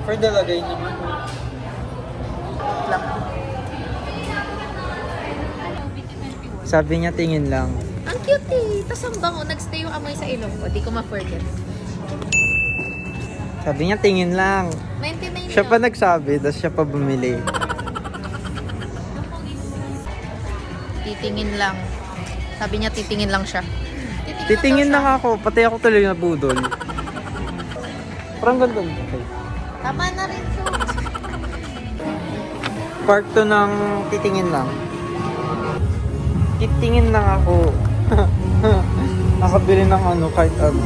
For dalagay naman. Sabi niya tingin lang. Ang cute eh. Tapos ang bango, nagstay yung amoy sa ilong ko. Di ko ma-forget. Sabi niya tingin lang. 99 Siya pa nagsabi, tapos siya pa bumili. Titingin lang. Sabi niya titingin lang siya. Titingin lang ako, pati ako tuloy na budol. Parang ganda. Okay. Tama na rin to. Part 2 ng titingin lang. Titingin lang ako. Nakabili ng ano, kahit ano.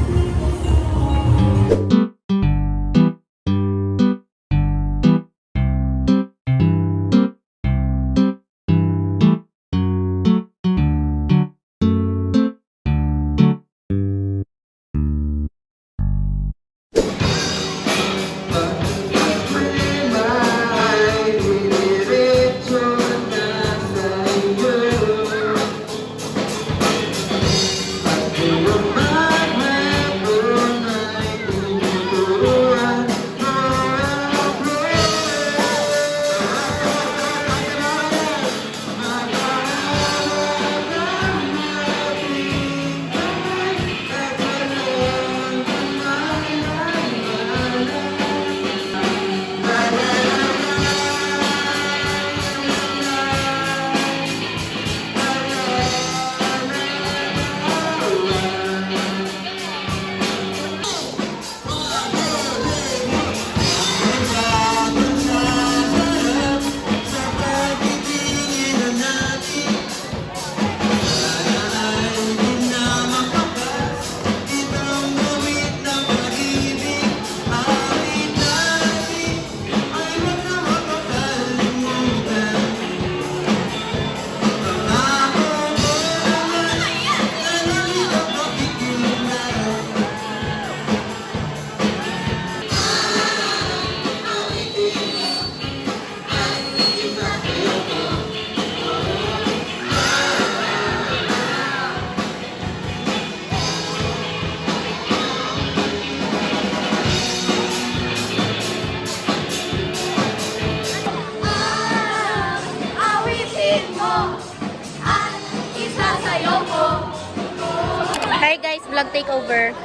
Hi guys, vlog takeover.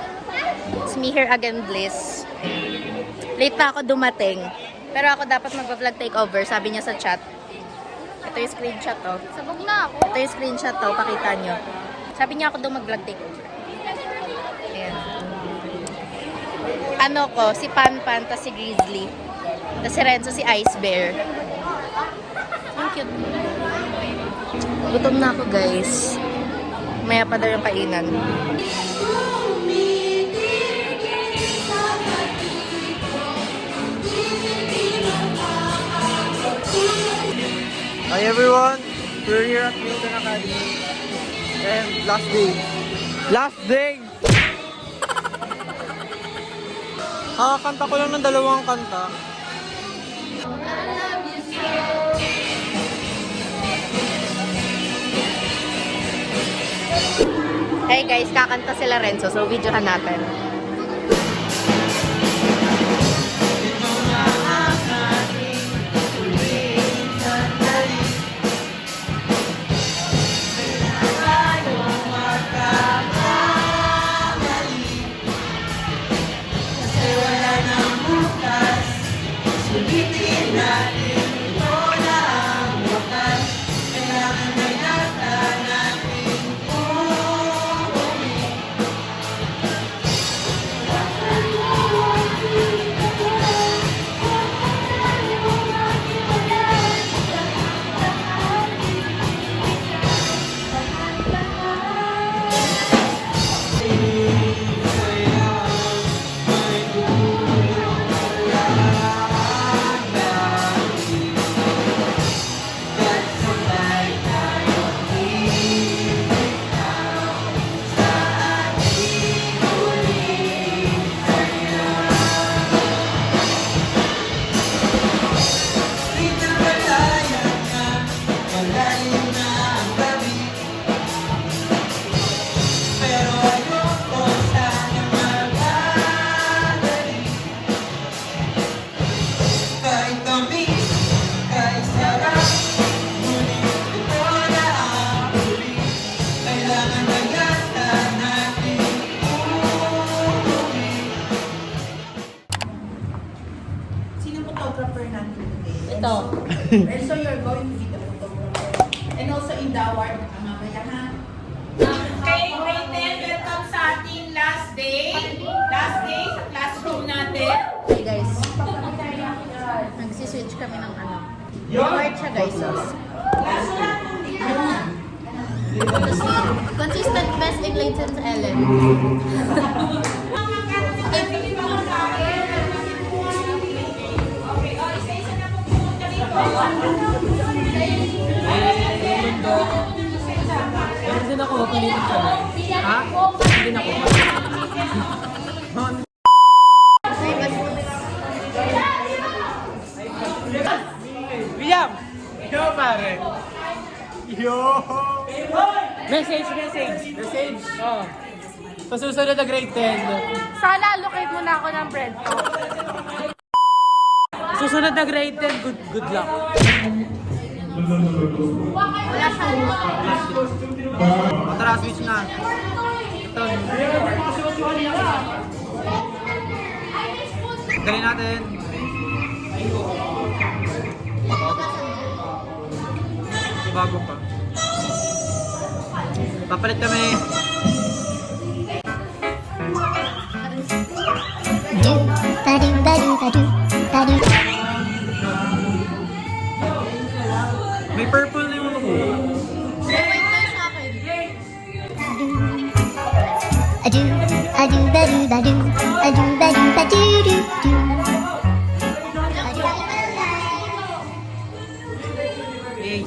It's me here again, Bliss. Late na ako dumating. Pero ako dapat mag-vlog takeover, sabi niya sa chat. Ito yung screenshot to. Sabog na ako. Ito yung screenshot to, pakita nyo. Sabi niya ako daw mag-vlog takeover. Ayan. Ano ko, si Pan, tas si Grizzly. Tas si Renzo, si Ice Bear. Ang cute. Gutom na ako guys. Maya pa daw yung kainan. Hi everyone! We're here at Milton Academy. And last day. Last day! Kakakanta ko lang ng 2 kanta. Hey guys, kakanta sila Renzo, so videohan natin. Photographer natin today. Ito. And so you're going to be the photographer. And also in the award, mamaya ha. Okay, grade 10, welcome sa ating last day. Last day sa classroom natin. Hey guys. Nagsiswitch kami ng ano. Award siya guys. Consistent best in Layton's Ellen. Meron din ako, makulitin ka na. Ha? Hindi na ako. William! Yo, pare! Yo! Message! Oh. Sa susunod na grade 10. Sana allocate mo na ako ng bread ko. Susunod na grade 10, good luck. Wala siyang Tara, switch na. Ito. Dali natin. Bago pa. Papalit kami. May purple na yung ano ko. Hey.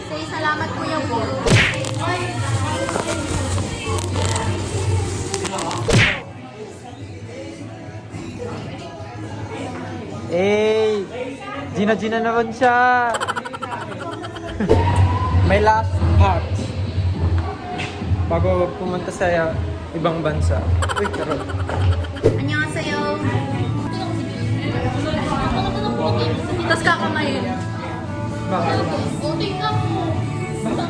Say salamat Kuya po. Hey! Gina naman siya! May last part. Bago pumunta sa ibang bansa. Uy, karot. Annyeonghaseyo. Tapos kakamayin. Bakit? Tingnan mo.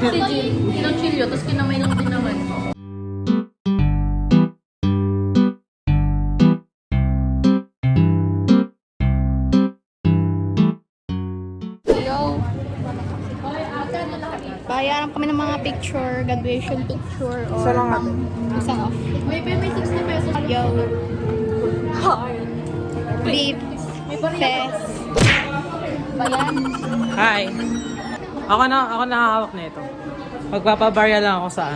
Si Jill. Kinachilyo, tapos kinamay lang din naman. Bayaran kami ng mga picture, graduation picture, or Isa lang natin. Isa off. May 60 pesos. Yo. Beep. Fest. Bayan. Hi! Ako na hawak na ito. Magpapabarya lang ako sa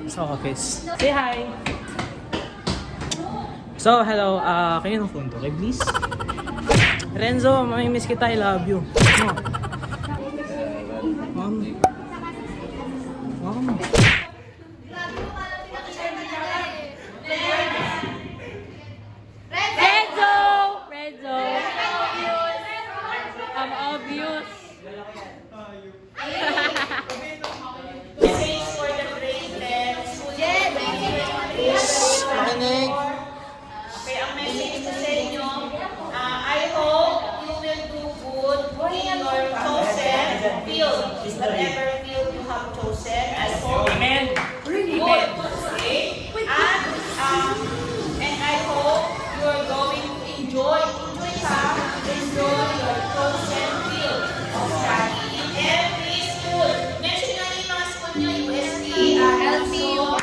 sa office. Say hi! So, hello. Kayo ng phone to, okay, please? Renzo, mamimiss kita. I love you. Mom. field, whatever field you have chosen. I hope good. Okay? And I hope you are going to enjoy your chosen field of study in every school. Mention nyo yung mga school nyo, UST, Adamson,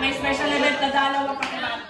May special event na dalawa pa kailan.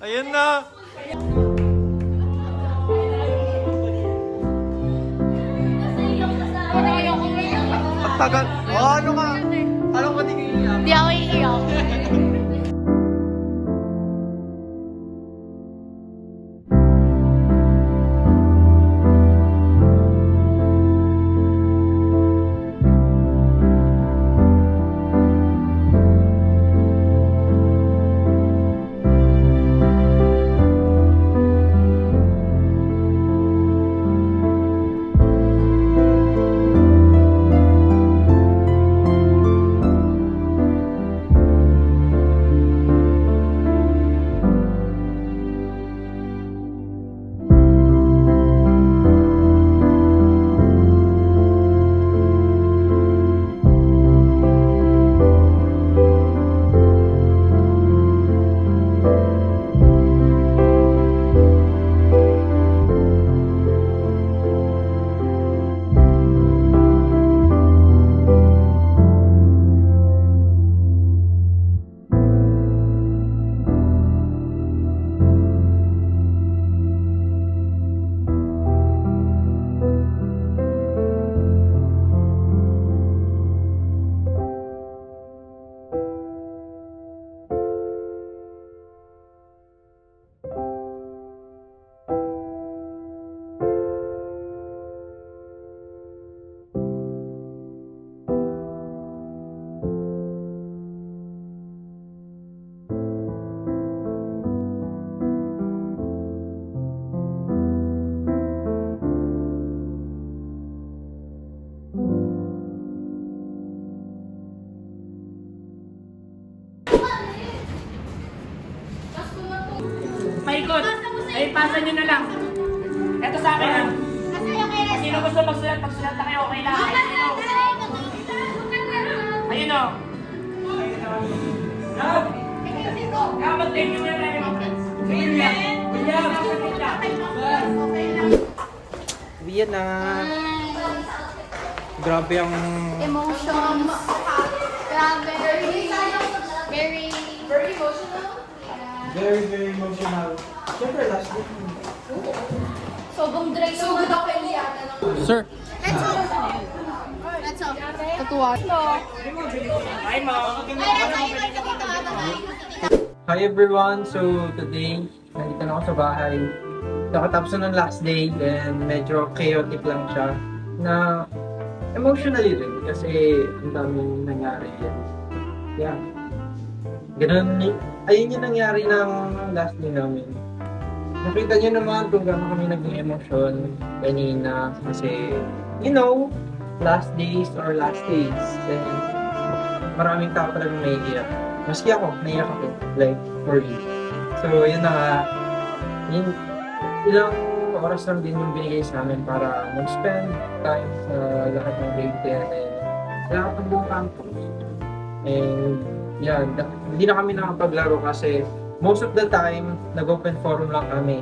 Ayun na. Ang tagal. Oh, ano ka? Anong patigil niya? Hindi ako iiyak. Paikot. Ay, pasa nyo na lang. Ito sa akin lang. Sino gusto magsulat? Magsulat na kayo. Okay lang. Sino? Ayun o. Mag-thank you na lang. William. Bia na. Grabe ang... Emotions. Grabe. Very emotional. Very, very emotional. Siyempre, last week. Sobrang dry. Sobrang Sir. Let's go. Katuwa. Hi, ma'am. Hi everyone! So today, nandito na ako sa bahay. Nakatapos na ng last day and medyo chaotic lang siya. Na emotionally rin kasi ang daming nangyari. Yeah. Ganun, ayun yung nangyari ng last day namin. Nakita niyo naman kung gaano kami naging emosyon kanina kasi, you know, last days or last days. And maraming tao talagang naiiyak. Maski ako, naiiyak ako. Like, for you. So, yun na nga. Yun, ilang oras lang din yung binigay sa amin para mag-spend time sa lahat ng grade 10 and sa lahat ng buong campus. And, yan. Hindi na kami nakapaglaro kasi most of the time, nag-open forum lang kami.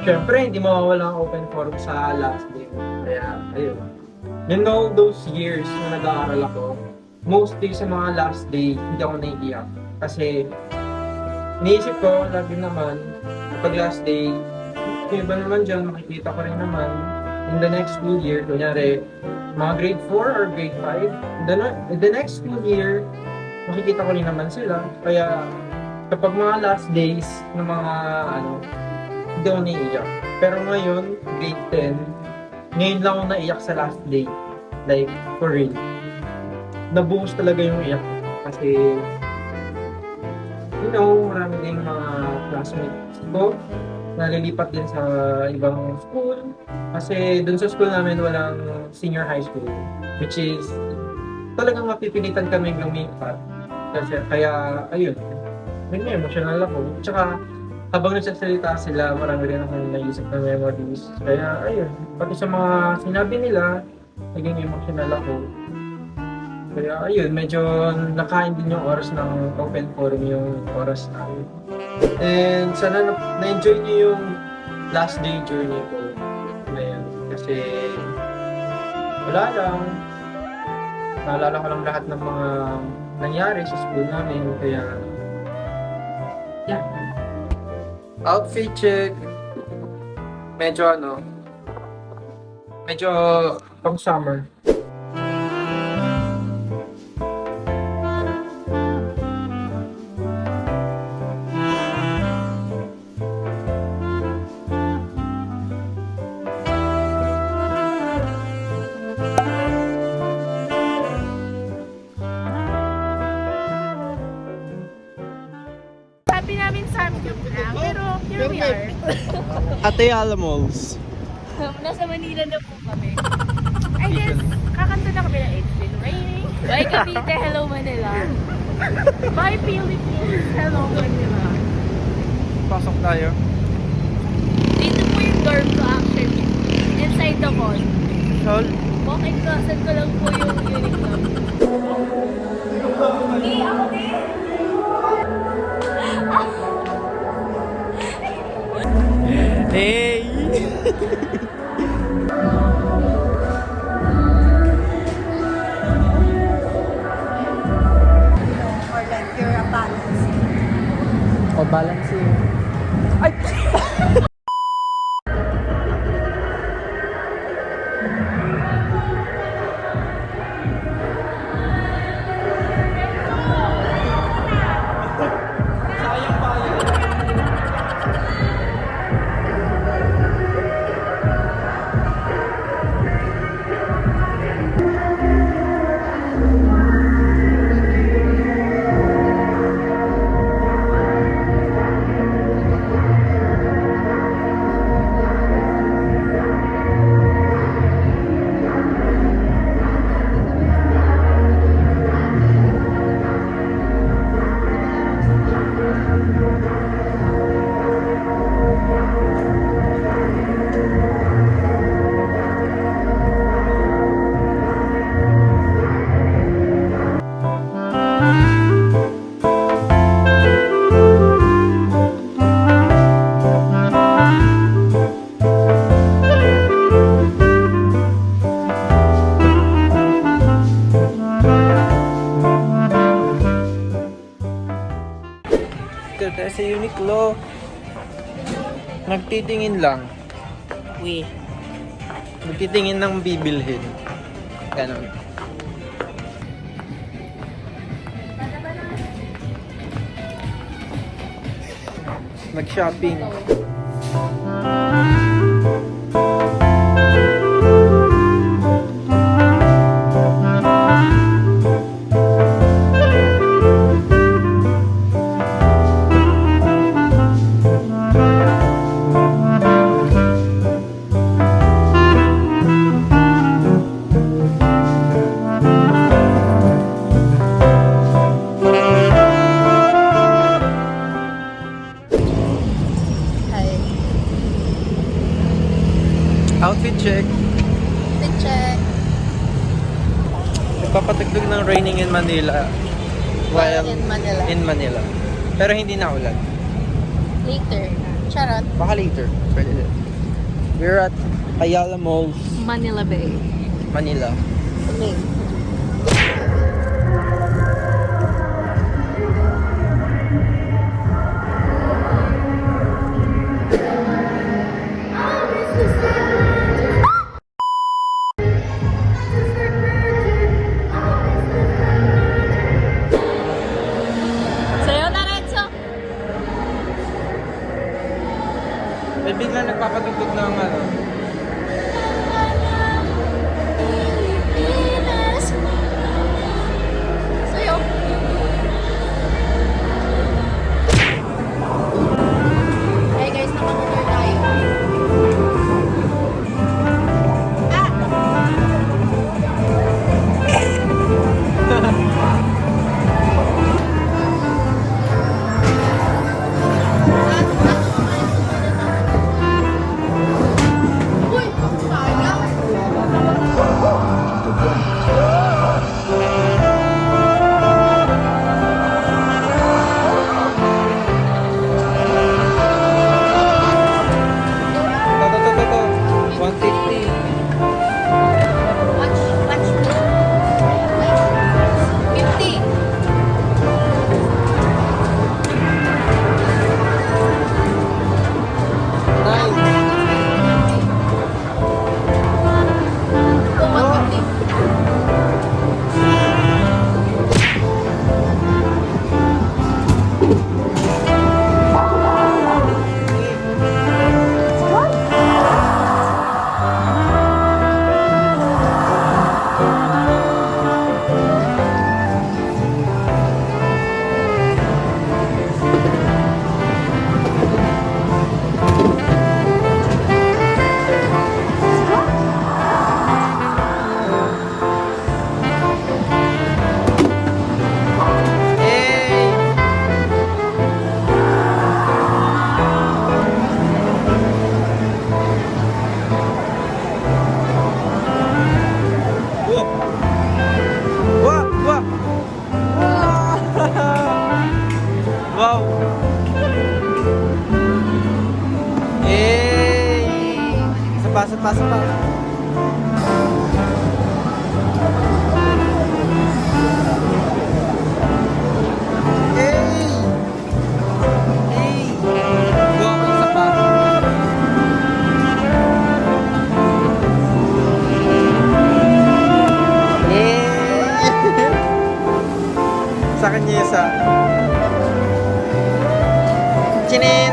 Siyempre, hindi mawawala ang open forum sa last day. Kaya, ayun. You know, those years na nag-aaral ako, mostly sa mga last day, hindi ako naiiyak. Kasi, iniisip ko, lagi naman, pag last day, yung iba naman dyan, makikita ko rin naman, in the next school year, kunyari, mga grade 4 or grade 5, in the next school year, makikita ko rin naman sila. Kaya, kapag mga last days ng mga, hindi ako naiiyak. Pero ngayon, grade 10, ngayon lang ako naiyak sa last day. Like, for real. Nabuhos talaga yung iyak ko. Kasi, you know, marami din mga classmates ko na lilipat din sa ibang school. Kasi dun sa school namin walang senior high school. Which is, talagang mapipilitan kami lumipat. Kasi, kaya, ayun. May emotional ako. Tsaka, habang nagsasalita sila, marami rin akong naisip na memories. Kaya, ayun. Pati sa mga sinabi nila, naging emotional ako. Kaya ayun, medyo nakain din yung oras ng open forum yung oras namin. And sana na-enjoy niyo yung last day journey ko ngayon. Kasi wala lang. Naalala ko lang lahat ng mga nangyari sa school namin. Kaya yeah. Outfit check. Medyo medyo pang summer. Sabi namin Samgyup na, pero here we are. Ate Alamos. Nasa Manila na po kami. I guess, kakanta na kami na It's Been Raining. Bye Cavite, hello Manila. Bye Philippines, hello Manila. Pasok tayo. Dito po yung dorm ko actually. Inside the mall. Sol. Walking closet ko lang po yung Uniqlo. Hindi, ako din. Hey! Or like you're a balancing. O balancing. Ay! sa Uniqlo. Nagtitingin lang. Uy. Nagtitingin ng bibilhin. Ganon. Mag-shopping. Hi. Outfit check. Fit check. Nagpapatugtog ng raining in Manila. While In Manila. in Manila. Pero hindi na ulan. Later. Charot. Baka later. Pwede din. We're at Ayala Mall, Manila Bay. Manila. May. Sayo na, Renzo! May bigla nagpapatugtog ng ano. Sayo. Hey guys, nakamotor tayo. Uy! Sayang! Ito. 150. Watch. 50. Nice. Go 150. Hey! Whoa! Wah! Wah! Wow! Hey! Sa pa. Hey! Hey! Wow, isa pa. Hey! Sa kanya isa. Chinin!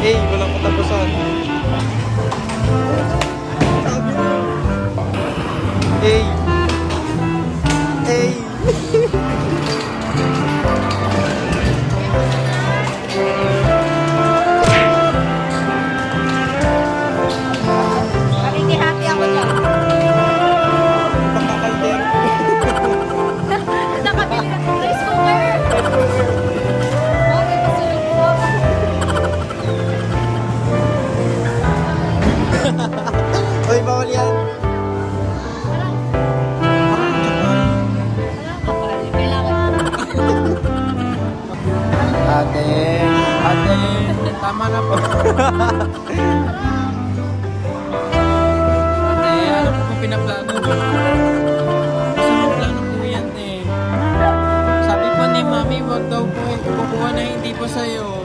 Hey, walang katapusan. Hey. Hey. Makiki-happy ako dyan. Pagkakalder. Nakabili ng rice cooker. Okay, pasulog po. Uy, bawal yan. Kailangan. Ate, ate, tama na po. Ate, ano po pinaplano mo? Plano po yan eh. Sabi po ni Mami, wag daw po kukuha na hindi po sa'yo.